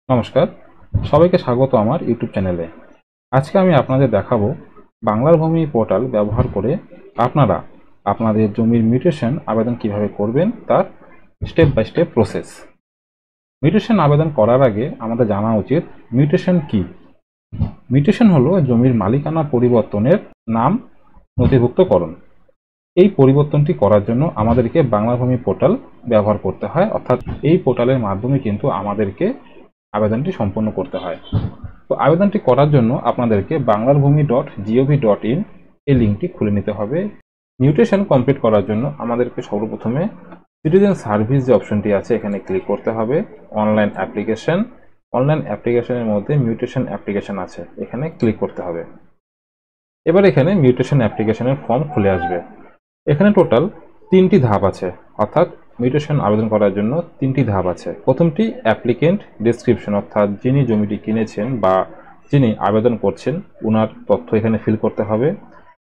নমস্কার, সবাইকে স্বাগত আমার ইউটিউব চ্যানেলে। আজকে আমি আপনাদের দেখাবো বাংলার ভূমি পোর্টাল ব্যবহার করে আপনারা আপনাদের জমির মিউটেশন আবেদন কিভাবে করবেন তার step by step process. Mutation আবেদন করার আগে আমাদের জানা উচিত মিউটেশন কি। মিউটেশন হলো জমির মালিকানা পরিবর্তনের নাম নথিভুক্তকরণ। এই পরিবর্তনটি করার জন্য আমাদেরকে বাংলা ভূমি পোর্টাল ব্যবহার করতে হয়, অর্থাৎ এই পোর্টালের মাধ্যমে কিন্তু আমাদেরকে আবেদনটি সম্পন্ন করতে হয়। তো আবেদনটি করার জন্য আপনাদেরকে banglarbhumi.gov.in এই লিঙ্কটি খুলে নিতে হবে। মিউটেশন কমপ্লিট করার জন্য আমাদেরকে সর্বপ্রথমে সিটিজেন সার্ভিস যে অপশনটি আছে এখানে ক্লিক করতে হবে। অনলাইন অ্যাপ্লিকেশনের মধ্যে মিউটেশন অ্যাপ্লিকেশন আছে, এখানে ক্লিক করতে হবে। এবার এখানে মিউটেশন অ্যাপ্লিকেশনের ফর্ম খুলে আসবে। এখানে টোটাল 3টি ধাপ আছে, অর্থাৎ মিউটেশন আবেদন করার জন্য 3টি ধাপ আছে। প্রথমটি অ্যাপ্লিকেন্ট ডেসক্রিপশন, অর্থাৎ যিনি জমিটি কিনেছেন বা যিনি আবেদন করছেন ওনার তথ্য এখানে ফিল করতে হবে।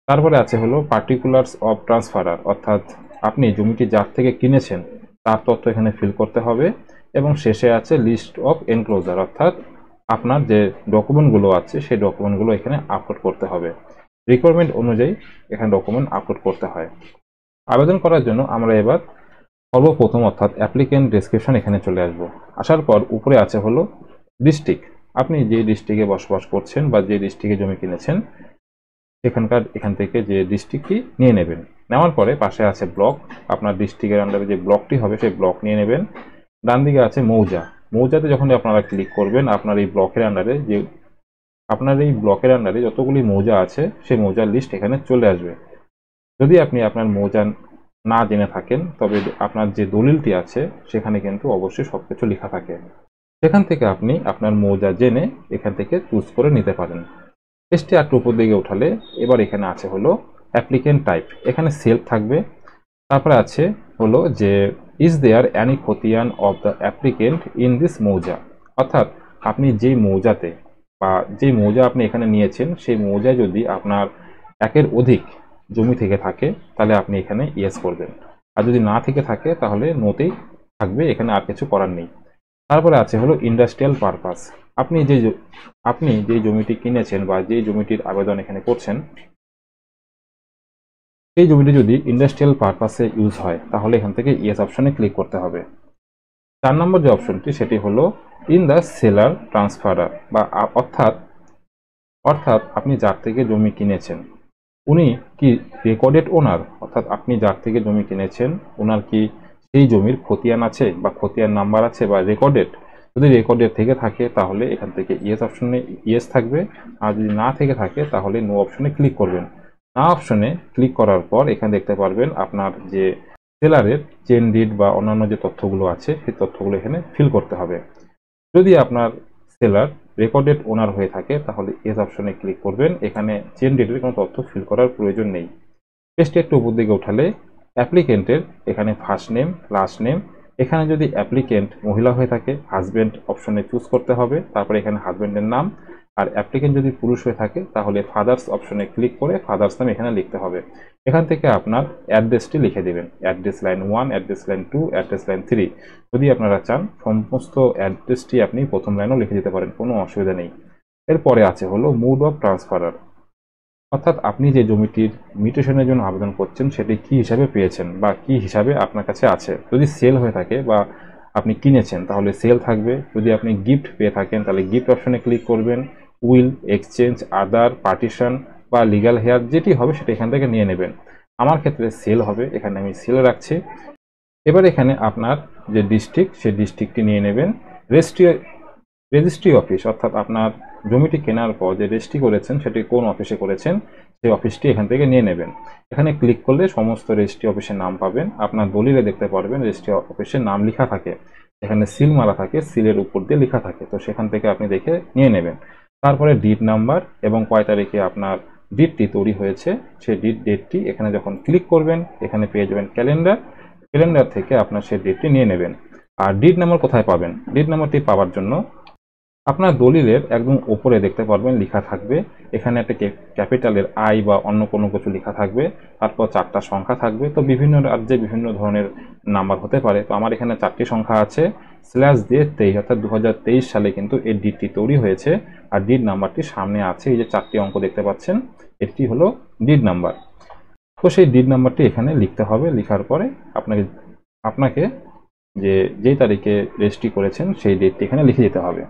তারপরে আছে হলো পার্টিকুলার্স অফ ট্রান্সফারার, অর্থাৎ আপনি জমিটি যার থেকে কিনেছেন তার তথ্য এখানে ফিল করতে হবে। এবং শেষে আছে লিস্ট অফ এনক্লোজার, অর্থাৎ আপনার যে ডকুমেন্টগুলো আছে সেই ডকুমেন্টগুলো এখানে আপলোড করতে হবে। রিকোয়ারমেন্ট অনুযায়ী এখানে ডকুমেন্ট আপলোড করতে হয়। আবেদন করার জন্য আমরা এবার সর্বপ্রথম অর্থাৎ অ্যাপ্লিকেন্ট ডেসক্রিপশন এখানে চলে আসব। আসার পর উপরে আছে হলো ডিস্ট্রিক্ট, আপনি যে ডিস্ট্রিক্টে বসবাস করছেন বা যে ডিস্ট্রিক্টে জমি কিনেছেন এখান থেকে যে ডিস্ট্রিক্টটি নিয়ে নেবেন। নেওয়ার পরে পাশে আছে ব্লক, আপনার ডিস্ট্রিক্টের আন্ডারে যে ব্লকটি হবে সেই ব্লক নিয়ে নেবেন। ডান দিকে আছে মৌজা, মৌজাতে যখন আপনারা ক্লিক করবেন আপনার এই ব্লকের আন্ডারে যতগুলি মৌজা আছে সেই মৌজার লিস্ট এখানে চলে আসবে। যদি আপনি আপনার মৌজা না জেনে থাকেন তবে আপনার যে দলিলটি আছে সেখানে কিন্তু অবশ্যই সবকিছু লেখা থাকে, সেখান থেকে আপনি আপনার মৌজা জেনে এখান থেকে চুজ করে নিতে পারেন। পেজটি একটু উপর দিকে উঠালে এবার এখানে আছে হলো অ্যাপ্লিকেন্ট টাইপ, এখানে সেলফ থাকবে। তারপরে আছে হলো যে ইজ দেয়ার অ্যানি খতিয়ান of the applicant in this মৌজা, অর্থাৎ আপনি যেই মৌজাতে বা যেই মৌজা আপনি এখানে নিয়েছেন সেই মৌজায় যদি আপনার একের অধিক জমি থেকে থাকে তাহলে আপনি এখানে ইয়েস করবেন, আর যদি না থেকে থাকে তাহলে নোতেই থাকবে, এখানে আর কিছু করার নেই। তারপরে আছে হলো ইন্ডাস্ট্রিয়াল পারপাস, আপনি যে জমিটি কিনেছেন বা যে জমিটির আবেদন এখানে করছেন সেই জমিটি যদি ইন্ডাস্ট্রিয়াল পারপাসে ইউজ হয় তাহলে এখান থেকে ইয়েস অপশনে ক্লিক করতে হবে। 4 নম্বর যে অপশনটি সেটি হলো ইন দ্য সেলার ট্রান্সফারার, বা অর্থাৎ আপনি যার থেকে জমি কিনেছেন উনি কি রেকর্ডেড ওনার, অর্থাৎ আপনি যার থেকে জমি কিনেছেন ওনার কি সেই জমির খতিয়ান আছে বা খতিয়ান নাম্বার আছে বা রেকর্ডেড। যদি রেকর্ডেড থেকে থাকে তাহলে এখান থেকে ইয়েস অপশনে ইয়েস থাকবে, আর যদি না থেকে থাকে তাহলে নো অপশনে ক্লিক করবেন। না অপশনে ক্লিক করার পর এখানে দেখতে পারবেন আপনার যে সেলারের চেন ডিড বা অন্যান্য যে তথ্যগুলো আছে সেই তথ্যগুলো এখানে ফিল করতে হবে। যদি আপনার সেলার রেকর্ডেড ওনার হয়ে থাকে তাহলে এস অপশনে ক্লিক করবেন, এখানে চেন ডিটের কোনো তথ্য ফিল করার প্রয়োজন নেই। পেজটি একটু উপর দিকে উঠালে অ্যাপ্লিকেন্টের এখানে ফার্স্ট নেম লাস্ট নেম, এখানে যদি অ্যাপ্লিকেন্ট মহিলা হয়ে থাকে হাজব্যান্ড অপশনে চুজ করতে হবে, তারপরে এখানে হাজব্যান্ডের নাম। আর অ্যাপ্লিকেন্ট যদি পুরুষ হয়ে থাকে তাহলে ফাদার্স অপশনে ক্লিক করে ফাদার্স নাম এখানে লিখতে হবে। এখান থেকে আপনার অ্যাড্রেসটি লিখে দেবেন, address line 1, address line 2, address line 3। যদি আপনারা চান সমস্ত অ্যাড্রেসটি আপনি প্রথম লাইনেও লিখে দিতে পারেন, কোনো অসুবিধা নেই। এরপরে আছে হলো মোড অফ ট্রান্সফারার, অর্থাৎ আপনি যে জমিটির মিউটেশনের জন্য আবেদন করছেন সেটি কি হিসাবে পেয়েছেন বা কি হিসাবে আপনার কাছে আছে। যদি সেল হয়ে থাকে বা আপনি কিনেছেন তাহলে সেল থাকবে, যদি আপনি গিফট পেয়ে থাকেন তাহলে গিফট অপশনে ক্লিক করবেন। উইল, এক্সচেঞ্জ, আদার, পার্টিশন বা লিগ্যাল হেয়ার যেটি হবে সেটা এখান থেকে নিয়ে নেবেন। আমার ক্ষেত্রে সেল হবে, এখানে আমি সেল রাখছি। এবার এখানে আপনার যে ডিস্ট্রিক্ট সেই ডিস্ট্রিক্টটি নিয়ে নেবেন। রেজিস্ট্রি অফিস, অর্থাৎ আপনার জমিটি কেনার পর যে রেজিস্ট্রি করেছেন সেটি কোন অফিসে করেছেন সেই অফিসটি এখান থেকে নিয়ে নেবেন। এখানে ক্লিক করলে সমস্ত রেজিস্ট্রি অফিসের নাম পাবেন, আপনার দলিলে দেখতে পারবেন রেজিস্ট্রি অফিসের নাম লেখা থাকে, এখানে সিল মারা থাকে, সিলের উপর দিয়ে লেখা থাকে, তো সেখান থেকে আপনি দেখে নিয়ে নেবেন। তারপরে ডিড নাম্বার এবং কয় তারিখে আপনার ডিডটি তৈরি হয়েছে সেই ডেটটি এখানে যখন ক্লিক করবেন এখানে পেয়ে যাবেন ক্যালেন্ডার থেকে আপনার সেই ডেটটি নিয়ে নেবেন। আর ডিড নাম্বার কোথায় পাবেন? ডিড নাম্বারটি পাওয়ার জন্য আপনার দলিলের একদম উপরে দেখতে পারবেন লেখা থাকবে, এখানে একটা ক্যাপিটালের আই বা অন্য কোনো কিছু লেখা থাকবে, তারপর 4টা সংখ্যা থাকবে। তো বিভিন্ন রাজ্যে বিভিন্ন ধরনের নাম্বার হতে পারে, তো আমার এখানে 4টি সংখ্যা আছে, স্ল্যাশ দিয়ে 23, অর্থাৎ 2023 সালে কিন্তু এই ডিডটি তৈরি হয়েছে। আর ডিড নাম্বারটি সামনে আছে, এই যে 4টি অঙ্ক দেখতে পাচ্ছেন, এটি হলো ডিড নাম্বার। তো সেই ডিড নাম্বারটি এখানে লিখতে হবে। লেখার পরে আপনাকে আপনাকে যেই তারিখে রেজিস্ট্রি করেছেন সেই ডেটটি এখানে লিখে দিতে হবে।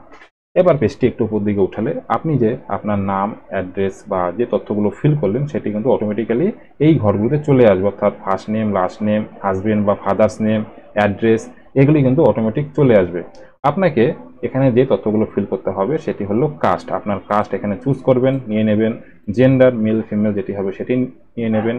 এবার পেজটি একটু উপর দিকে উঠালে আপনি যে আপনার নাম, অ্যাড্রেস বা যে তথ্যগুলো ফিল করলেন সেটি কিন্তু অটোমেটিক্যালি এই ঘরগুলোতে চলে আসবে, অর্থাৎ first name, last name, husband বা ফাদার্স নেম, অ্যাড্রেস, এগুলি কিন্তু অটোমেটিক চলে আসবে। আপনাকে এখানে যে তথ্যগুলো ফিল করতে হবে সেটি হলো কাস্ট। আপনার কাস্ট এখানে চুজ করবেন, নিয়ে নেবেন। জেন্ডার, মেল ফিমেল যেটি হবে সেটি নিয়ে নেবেন।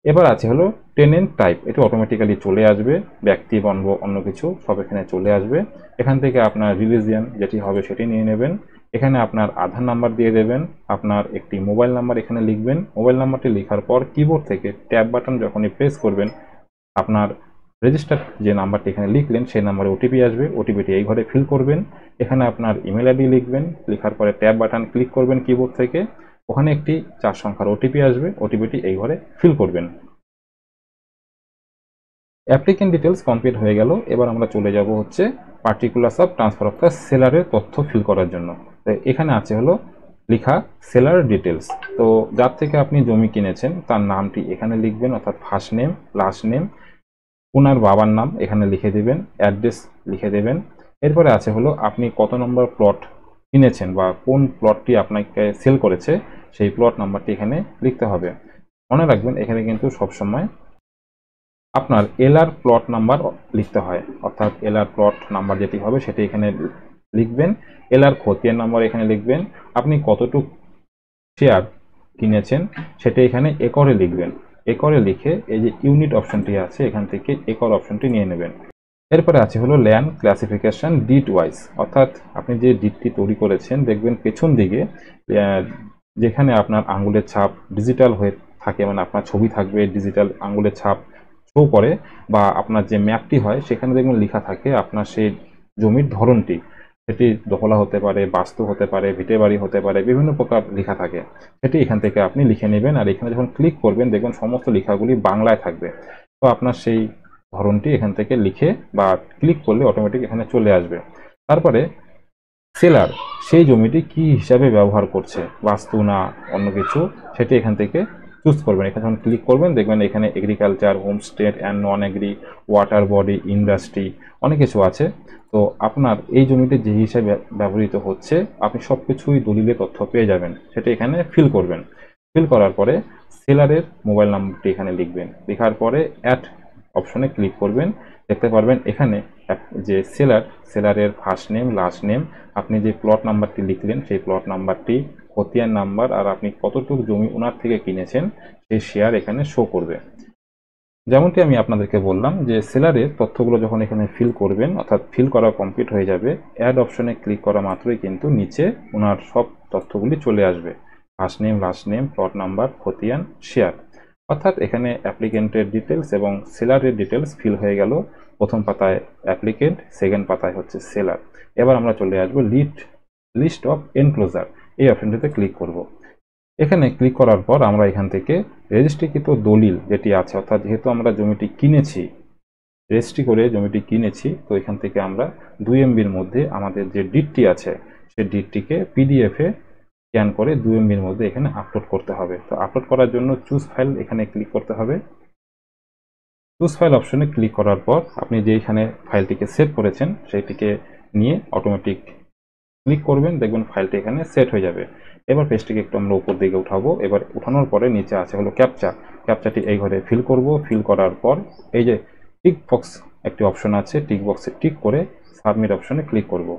এবার আছে হলো টেনেন্ট টাইপ, এটা অটোমেটিক্যালি চলে আসবে, ব্যক্তি বর্ণ অন্য কিছু সব এখানে চলে আসবে। এখান থেকে আপনার রিলিজিয়ান যেটি হবে সেটি নিয়ে নেবেন। এখানে আপনার আধার নাম্বার দিয়ে দেবেন, আপনার একটি মোবাইল নাম্বার এখানে লিখবেন। মোবাইল নাম্বারটি লেখার পর কিবোর্ড থেকে ট্যাব বাটন যখনই প্রেস করবেন, আপনার রেজিস্টার যে নাম্বারটি এখানে লিখলেন সেই নাম্বারে ওটিপি আসবে, ওটিপিটি এই ঘরে ফিল করবেন। এখানে আপনার ইমেল আইডি লিখবেন, লেখার পরে ট্যাব বাটন ক্লিক করবেন কিবোর্ড থেকে, ওখানে একটি 4 সংখ্যার ওটিপি আসবে, ওটিপিটি এই ঘরে ফিল করবেন। অ্যাপ্লিকেন্ট ডিটেলস কমপ্লিট হয়ে গেল। এবার আমরা চলে যাব হচ্ছে পার্টিকুলার্স অফ ট্রান্সফার, অর্থাৎ সেলারের তথ্য ফিল করার জন্য। তো এখানে আছে হলো লেখা সেলার ডিটেলস। তো যার থেকে আপনি জমি কিনেছেন তার নামটি এখানে লিখবেন, অর্থাৎ ফার্স্ট নেম, লাস্ট নেম, ওনার বাবার নাম এখানে লিখে দেবেন, অ্যাড্রেস লিখে দেবেন। এরপরে আছে হলো আপনি কত নম্বর প্লট কিনেছেন বা কোন প্লটটি আপনাকে সেল করেছে সেই প্লট নাম্বারটি এখানে লিখতে হবে। মনে রাখবেন এখানে কিন্তু সবসময় আপনার এলআর প্লট নাম্বার লিখতে হয়, অর্থাৎ এলআর প্লট নাম্বার যেটি হবে সেটি এখানে লিখবেন। এলআর খতিয়ান নাম্বার এখানে লিখবেন। আপনি কতটুকু শেয়ার কিনেছেন সেটা এখানে একরে লিখবেন। একরে লিখে এই যে ইউনিট অপশনটি আছে এখান থেকে একর অপশনটি নিয়ে নেবেন। এরপরে আছে হলো ল্যান্ড ক্লাসিফিকেশন ডিড ওয়াইজ, অর্থাৎ আপনি যে ডিডটি তৈরি করেছেন দেখবেন পেছন দিকে যেখানে আপনার আঙ্গুলের ছাপ ডিজিটাল হয়ে থাকে, মানে আপনার ছবি থাকবে, ডিজিটাল আঙ্গুলের ছাপ শো করে, বা আপনার যে ম্যাপটি হয় সেখানে দেখবেন লেখা থাকে আপনার সেই জমির ধরনটি, সেটি দোহলা হতে পারে, বাস্তু হতে পারে, ভিটে বাড়ি হতে পারে, বিভিন্ন প্রকার লেখা থাকে। সেটি এখান থেকে আপনি লিখে নেবেন। আর এখানে যখন ক্লিক করবেন দেখবেন সমস্ত লেখাগুলি বাংলায় থাকবে। তো আপনার সেই ধরনটি এখান থেকে লিখে বা ক্লিক করলে অটোমেটিক এখানে চলে আসবে। তারপরে সেলার সেই জমিটি কি হিসাবে ব্যবহার করছে, বাস্তু না অন্য কিছু, সেটি এখান থেকে চুজ করবেন। এখানে যখন ক্লিক করবেন দেখবেন এখানে agriculture, homestay and non agri, water body, industry, অনেক কিছু আছে। তো আপনার এই জমিটি যে হিসাবে ব্যবহৃত হচ্ছে আপনি সব কিছুই দলিলে তথ্য পেয়ে যাবেন, সেটা এখানে ফিল করবেন। ফিল করার পরে সেলারের মোবাইল নাম্বারটি এখানে লিখবেন, লেখার পরে অ্যাড অপশনে ক্লিক করবেন। দেখতে পারবেন এখানে যে সেলারের ফার্স্ট নেম, লাস্ট নেম, আপনি যে প্লট নাম্বারটি লিখলেন সেই প্লট নাম্বারটি, খতিয়ান নাম্বার, আর আপনি কতটুকু জমি ওনার থেকে কিনেছেন সেই শেয়ার এখানে শো করবে। যেমনটি আমি আপনাদেরকে বললাম যে সেলারের তথ্যগুলো যখন এখানে ফিল করবেন, অর্থাৎ ফিল করা কমপ্লিট হয়ে যাবে, অ্যাড অপশনে ক্লিক করা মাত্রই কিন্তু নিচে ওনার সব তথ্যগুলি চলে আসবে, first name, last name, plot number, খতিয়ান, শেয়ার। অর্থাৎ এখানে অ্যাপ্লিকেন্টের ডিটেলস এবং সেলারের ডিটেলস ফিল হয়ে গেল। প্রথম পাতায় অ্যাপ্লিকেন্ট, সেকেন্ড পাতায় হচ্ছে সেলার। এবার আমরা চলে আসবো লিস্ট অফ এনক্লোজার, এই অপশনটিতে ক্লিক করব। এখানে ক্লিক করার পর আমরা এখান থেকে রেজিস্ট্রিকৃত দলিল যেটি আছে, অর্থাৎ যেহেতু আমরা জমিটি কিনেছি, রেজিস্ট্রি করে জমিটি কিনেছি, তো এখান থেকে আমরা 2 MBর মধ্যে আমাদের যে ডিডটি আছে সেই ডিডটিকে পিডিএফে স্ক্যান করে 2 MBর মধ্যে এখানে আপলোড করতে হবে। তো আপলোড করার জন্য চুজ ফাইল এখানে ক্লিক করতে হবে। চুজ ফাইল অপশনে ক্লিক করার পর আপনি যেখানে ফাইলটিকে সেভ করেছেন সেইটিকে নিয়ে অটোমেটিক ক্লিক করবেন, দেখবেন ফাইলটি এখানে সেট হয়ে যাবে। এবার পেজটিকে একটু আমরা উপর দিকে উঠাবো। এবার উঠানোর পরে নিচে আছে হলো ক্যাপচাটি এই ঘরে ফিল করব। ফিল করার পর এই যে টিক বক্স একটি অপশন আছে, টিক বক্সে টিক করে সাবমিট অপশনে ক্লিক করব।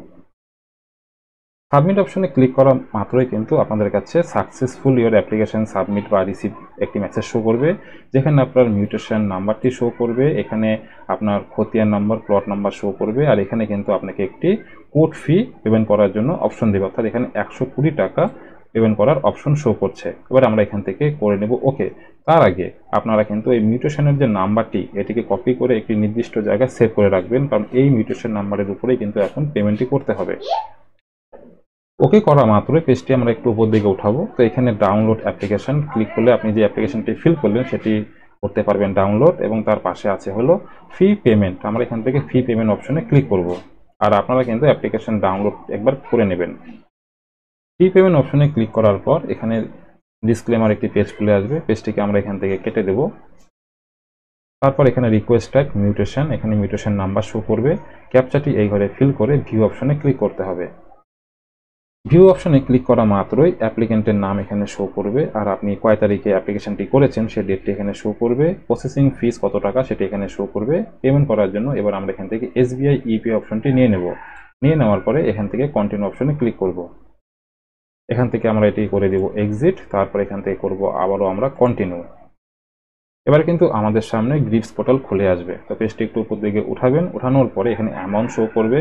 সাবমিট অপশনে ক্লিক করা মাত্রই কিন্তু আপনাদের কাছে সাকসেসফুল ইওর অ্যাপ্লিকেশন সাবমিট বা রিসিভ একটি মেসেজ শো করবে, যেখানে আপনার মিউটেশন নাম্বারটি শো করবে, এখানে আপনার খতিয়ান নাম্বার, প্লট নাম্বার শো করবে, আর এখানে কিন্তু আপনাকে একটি কোর্ট ফি পেমেন্ট করার জন্য অপশন দেবে, অর্থাৎ এখানে 120 টাকা পেমেন্ট করার অপশন শো করছে। এবার আমরা এখান থেকে করে নেব ওকে। তার আগে আপনারা কিন্তু এই মিউটেশনের যে নাম্বারটি এটিকে কপি করে একটি নির্দিষ্ট জায়গায় সেভ করে রাখবেন, কারণ এই মিউটেশন নাম্বারের উপরেই কিন্তু এখন পেমেন্টটি করতে হবে। ওকে করা মাত্রই পেজটি আমরা একটু উপর দিকে উঠাবো। তো এখানে ডাউনলোড অ্যাপ্লিকেশন ক্লিক করলে আপনি যে অ্যাপ্লিকেশনটি ফিল করলেন সেটি করতে পারবেন ডাউনলোড, এবং তার পাশে আছে হলো ফি পেমেন্ট। আমরা এখান থেকে ফি পেমেন্ট অপশনে ক্লিক করব। আর আপনারা কিন্তু অ্যাপ্লিকেশন ডাউনলোড একবার করে নেবেন। ফি পেমেন্ট অপশনে ক্লিক করার পর এখানে ডিসক্লেমার একটি পেজ খুলে আসবে, পেজটিকে আমরা এখান থেকে কেটে দেব। তারপর এখানে রিকোয়েস্ট টাইপ মিউটেশন, এখানে মিউটেশন নাম্বার শো করবে। ক্যাপচাটি এই ঘরে ফিল করে ভিউ অপশনে ক্লিক করতে হবে। ভিউ অপশনে ক্লিক করা মাত্রই অ্যাপ্লিকেন্টের নাম এখানে শো করবে, আর আপনি কয় তারিখে অ্যাপ্লিকেশনটি করেছেন সেই ডেটটি এখানে শো করবে। প্রসেসিং ফিস কত টাকা সেটি এখানে শো করবে। পেমেন্ট করার জন্য এবার আমরা এখান থেকে এসবিআই ইপে অপশনটি নিয়ে নেব। নিয়ে নেওয়ার পরে এখান থেকে কন্টিনিউ অপশনে ক্লিক করব। এখান থেকে আমরা এটি করে দেব এক্সিট, তারপর এখান থেকে করব আবারও আমরা কন্টিনিউ। এবার কিন্তু আমাদের সামনে গ্রিপস পোর্টাল খুলে আসবে। তো পেজটি একটু উপর দিকে উঠাবেন, উঠানোর পরে এখানে অ্যামাউন্ট শো করবে।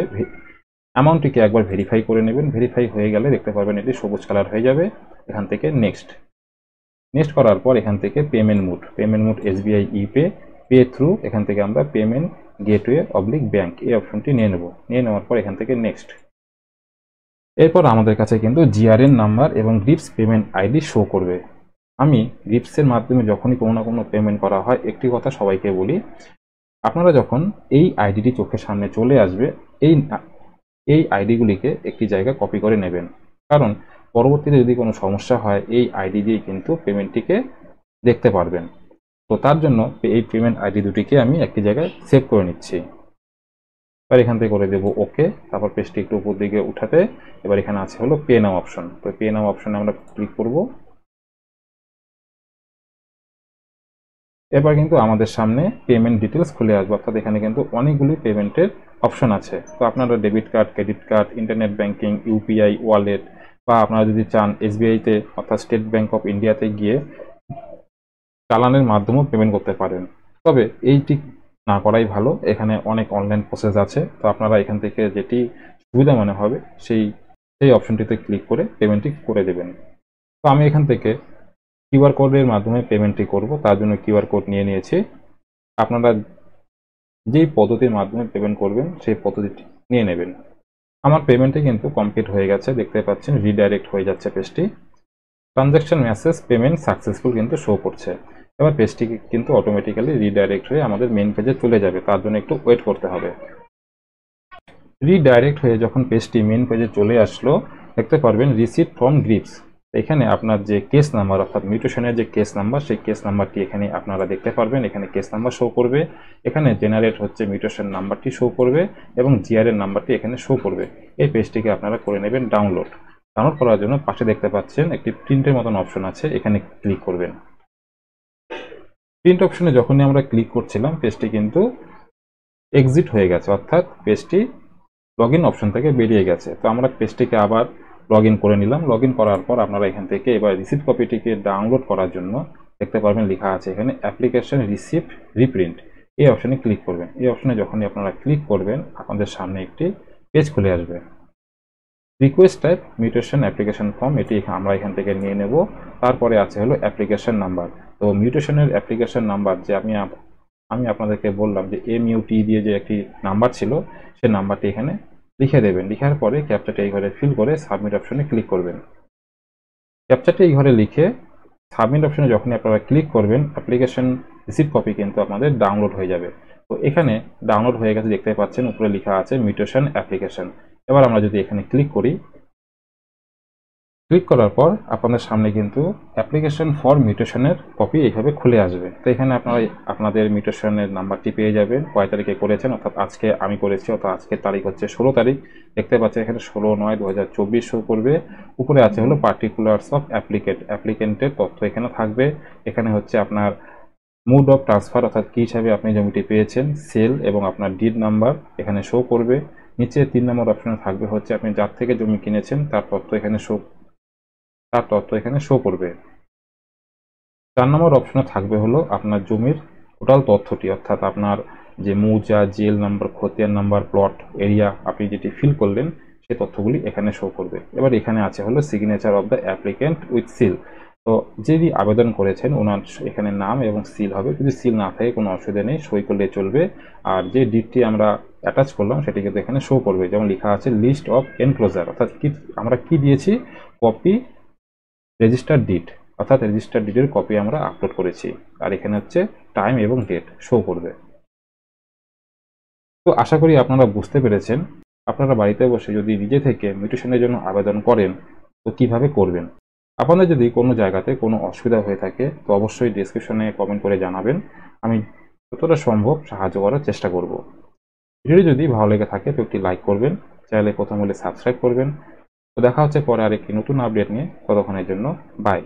অ্যামাউন্টটিকে একবার ভেরিফাই করে নেবেন। ভেরিফাই হয়ে গেলে দেখতে পারবেন এটি সবুজ কালার হয়ে যাবে। এখান থেকে নেক্সট করার পর এখান থেকে payment mood SBI ইপে pay through, এখান থেকে আমরা পেমেন্ট গেটওয়ে অবলিক ব্যাংক এই অপশনটি নিয়ে নেব। নিয়ে নেওয়ার পর এখান থেকে নেক্সট। এরপর আমাদের কাছে কিন্তু জিআরএন নাম্বার এবং গ্রিপস পেমেন্ট আইডি শো করবে। আমি গ্রিপসের মাধ্যমে যখনই কোনো না কোনো পেমেন্ট করা হয়, একটি কথা সবাইকে বলি, আপনারা যখন এই আইডিটি চোখের সামনে চলে আসবে, এই আইডিগুলিকে একটি জায়গায় কপি করে নেবেন। কারণ পরবর্তীতে যদি কোনো সমস্যা হয় এই আইডি দিয়ে কিন্তু পেমেন্টটিকে দেখতে পারবেন। তো তার জন্য এই পেমেন্ট আইডি দুটিকে আমি একটি জায়গায় সেভ করে নিচ্ছি। এবার এখান থেকে করে দেবো ওকে। তারপর পেজটি একটু উপর দিকে উঠাতে এবার এখানে আছে হলো পে নাও অপশন। তো পে নাও অপশনে আমরা ক্লিক করব। এবার কিন্তু আমাদের সামনে পেমেন্ট ডিটেলস খুলে আসবে, অর্থাৎ এখানে কিন্তু অনেকগুলি পেমেন্টের অপশন আছে। তো আপনারা debit card, credit card, internet banking, UPI, wallet, বা আপনারা যদি চান এসবিআইতে অর্থাৎ স্টেট ব্যাংক অফ ইন্ডিয়াতে গিয়ে চালানের মাধ্যমেও পেমেন্ট করতে পারেন। তবে এইটি না করাই ভালো, এখানে অনেক অনলাইন প্রসেস আছে। তো আপনারা এখান থেকে যেটি সুবিধা মনে হবে সেই অপশনটিতে ক্লিক করে পেমেন্টটি করে দেবেন। তো আমি এখান থেকে কিউআর কোডের মাধ্যমে পেমেন্টটি করব, তার জন্য কিউআর কোড নিয়ে নিয়েছি। আপনারা যেই পদ্ধতির মাধ্যমে পেমেন্ট করবেন সেই পদ্ধতিটি নিয়ে নেবেন। আমার পেমেন্টটি কিন্তু কমপ্লিট হয়ে গেছে, দেখতে পাচ্ছেন রিডাইরেক্ট হয়ে যাচ্ছে পেজটি। ট্রানজ্যাকশন মেসেজ পেমেন্ট সাকসেসফুল কিন্তু শো করছে। এবার পেজটি কিন্তু অটোমেটিক্যালি রিডাইরেক্ট হয়ে আমাদের মেইন পেজে চলে যাবে, তার জন্য একটু ওয়েট করতে হবে। রিডাইরেক্ট হয়ে যখন পেজটি মেইন পেজে চলে আসলো, দেখতে পারবেন রিসিট ফ্রম গ্রিপস। এখানে আপনার যে কেস নাম্বার অর্থাৎ মিউটেশনের যে কেস নাম্বার, সেই কেস নাম্বারটি এখানে আপনারা দেখতে পারবেন। এখানে কেস নাম্বার শো করবে, এখানে জেনারেট হচ্ছে মিউটেশন নাম্বারটি শো করবে, এবং জিআরএন নাম্বারটি এখানে শো করবে। এই পেজটিকে আপনারা করে নেবেন ডাউনলোড করার জন্য পাশে দেখতে পাচ্ছেন একটি প্রিন্টের মতন অপশন আছে, এখানে ক্লিক করবেন। প্রিন্ট অপশনে যখনই আমরা ক্লিক করছিলাম পেজটি কিন্তু এক্সিট হয়ে গেছে, অর্থাৎ পেজটি লগইন অপশন থেকে বেরিয়ে গেছে। তো আমরা পেজটিকে আবার লগইন করে নিলাম। লগইন করার পর আপনারা এখান থেকে এবার রিসিপ্ট কপিটিকে ডাউনলোড করার জন্য দেখতে পারবেন লেখা আছে এখানে অ্যাপ্লিকেশন রিসিপ্ট রিপ্রিন্ট, এই অপশনে ক্লিক করবেন। এই অপশনে যখনই আপনারা ক্লিক করবেন আপনাদের সামনে একটি পেজ খুলে আসবে। Request type mutation application form, এটি আমরা এখান থেকে নিয়ে নেব। তারপরে আছে হলো অ্যাপ্লিকেশন নাম্বার। তো মিউটেশনের অ্যাপ্লিকেশন নাম্বার যে আমি আপনাদেরকে বললাম যে MUT দিয়ে যে একটি নাম্বার ছিল, সেই নাম্বারটি এখানে লিখে দেবেন। লিখার পরে ক্যাপচাটি এই ঘরে ফিল করে সাবমিট অপশনে ক্লিক করবেন। ক্যাপচাটি এই ঘরে লিখে সাবমিট অপশনে যখনই আপনারা ক্লিক করবেন অ্যাপ্লিকেশন রিসিপ্ট কপি কিন্তু আপনাদের ডাউনলোড হয়ে যাবে। তো এখানে ডাউনলোড হয়ে গেছে, দেখতে পাচ্ছেন উপরে লেখা আছে মিউটেশন অ্যাপ্লিকেশন। এবার আমরা যদি এখানে ক্লিক করি, ক্লিক করার পর আপনাদের সামনে কিন্তু অ্যাপ্লিকেশন ফর মিউটেশনের কপি এইভাবে খুলে আসবে। তো এখানে আপনারা আপনাদের মিউটেশনের নাম্বারটি পেয়ে যাবেন, কয় তারিখে করেছেন, অর্থাৎ আজকে আমি করেছি, অর্থাৎ আজকের তারিখ হচ্ছে 16 তারিখ। দেখতে পাচ্ছেন এখানে 16/9/2024 শো করবে। উপরে আছে হলো পার্টিকুলার্স অফ অ্যাপ্লিকেন্টের তথ্য এখানে থাকবে। এখানে হচ্ছে আপনার মোড অফ ট্রান্সফার, অর্থাৎ কী হিসাবে আপনি জমিটি পেয়েছেন, সেল এবং আপনার ডিড নাম্বার এখানে শো করবে। নিচে 3 নম্বর অপশনে থাকবে হচ্ছে আপনি যার থেকে জমি কিনেছেন তার তথ্য এখানে শো করবে। 4 নম্বর অপশনে থাকবে হলো আপনার জমির টোটাল তথ্যটি, অর্থাৎ আপনার যে মৌজা, জেল নাম্বার, খতিয়ান নাম্বার, প্লট এরিয়া আপনি যেটি ফিল করলেন সেই তথ্যগুলি এখানে শো করবে। এবার এখানে আছে হলো signature of the applicant with seal. তো যিনি আবেদন করেছেন ওনার এখানে নাম এবং সিল হবে। যদি সিল না থাকে কোনো অসুবিধা নেই, সই করলে চলবে। আর যে ডিটটি আমরা অ্যাটাচ করলাম সেটি কিন্তু এখানে শো করবে, যেমন লেখা আছে লিস্ট অফ এনক্লোজার, অর্থাৎ কি আমরা কি দিয়েছি, কপি রেজিস্টার ডিট, অর্থাৎ রেজিস্টার ডিটের কপি আমরা আপলোড করেছি। আর এখানে হচ্ছে টাইম এবং ডেট শো করবে। তো আশা করি আপনারা বুঝতে পেরেছেন। আপনারা বাড়িতে বসে যদি নিজে থেকে মিউটেশনের জন্য আবেদন করেন তো কিভাবে করবেন। আপনাদের যদি কোনো জায়গাতে কোনো অসুবিধা হয়ে থাকে তো অবশ্যই ডেসক্রিপশনে কমেন্ট করে জানাবেন, আমি যতটা সম্ভব সাহায্য করার চেষ্টা করব। ভিডিওটি যদি ভালো লেগে থাকে তো একটি লাইক করবেন, চ্যানেলে প্রথম হলে সাবস্ক্রাইব করবেন। তো দেখা হচ্ছে পরে আরেকটি নতুন আপডেট নিয়ে, ততক্ষণের জন্য বাই।